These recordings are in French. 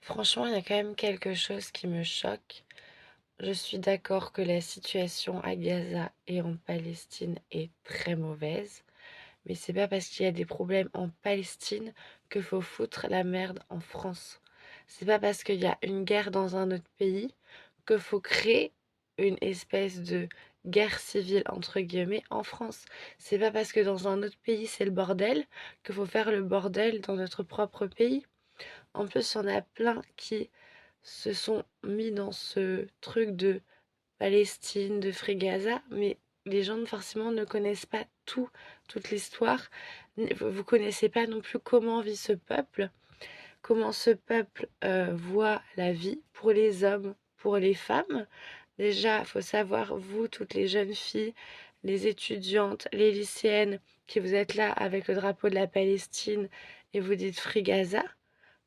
Franchement, il y a quand même quelque chose qui me choque. Je suis d'accord que la situation à Gaza et en Palestine est très mauvaise, mais c'est pas parce qu'il y a des problèmes en Palestine que faut foutre la merde en France. C'est pas parce qu'il y a une guerre dans un autre pays que faut créer une espèce de guerre civile entre guillemets en France. C'est pas parce que dans un autre pays c'est le bordel que faut faire le bordel dans notre propre pays. En plus, il y en a plein qui se sont mis dans ce truc de Palestine, de Free Gaza, mais les gens forcément ne connaissent pas toute l'histoire. Vous connaissez pas non plus comment vit ce peuple, comment ce peuple voit la vie pour les hommes, pour les femmes. Déjà, il faut savoir, vous, toutes les jeunes filles, les étudiantes, les lycéennes, qui vous êtes là avec le drapeau de la Palestine et vous dites Free Gaza,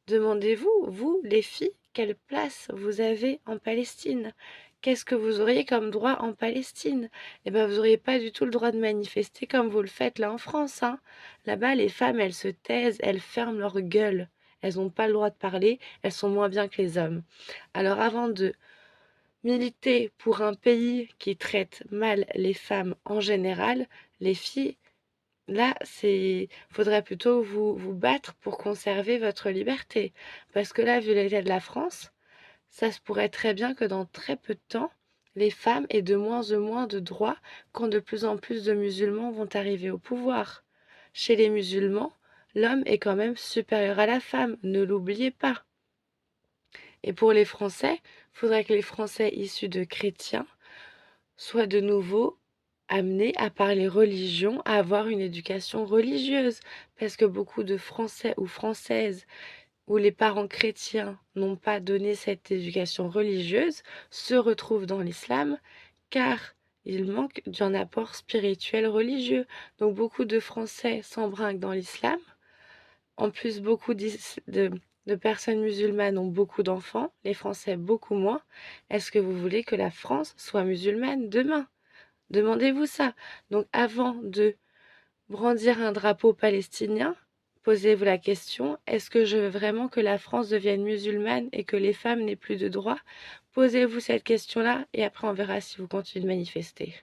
demandez-vous, vous, les filles, quelle place vous avez en Palestine? Qu'est-ce que vous auriez comme droit en Palestine? Eh bien, vous n'auriez pas du tout le droit de manifester comme vous le faites là en France, hein. Là-bas, les femmes, elles se taisent, elles ferment leur gueule. Elles n'ont pas le droit de parler, elles sont moins bien que les hommes. Alors, avant de militer pour un pays qui traite mal les femmes en général, les filles, là, faudrait plutôt vous battre pour conserver votre liberté. Parce que là, vu l'état de la France, ça se pourrait très bien que dans très peu de temps, les femmes aient de moins en moins de droits quand de plus en plus de musulmans vont arriver au pouvoir. Chez les musulmans, l'homme est quand même supérieur à la femme, ne l'oubliez pas. Et pour les Français, il faudrait que les Français issus de chrétiens soient de nouveau amenés à parler religion, à avoir une éducation religieuse. Parce que beaucoup de Français ou Françaises où les parents chrétiens n'ont pas donné cette éducation religieuse se retrouvent dans l'islam car il manque d'un apport spirituel religieux. Donc beaucoup de Français s'embrinquent dans l'islam. En plus, de personnes musulmanes ont beaucoup d'enfants, les Français beaucoup moins. Est-ce que vous voulez que la France soit musulmane demain? Demandez-vous ça. Donc avant de brandir un drapeau palestinien, posez-vous la question, est-ce que je veux vraiment que la France devienne musulmane et que les femmes n'aient plus de droits? Posez-vous cette question-là et après on verra si vous continuez de manifester.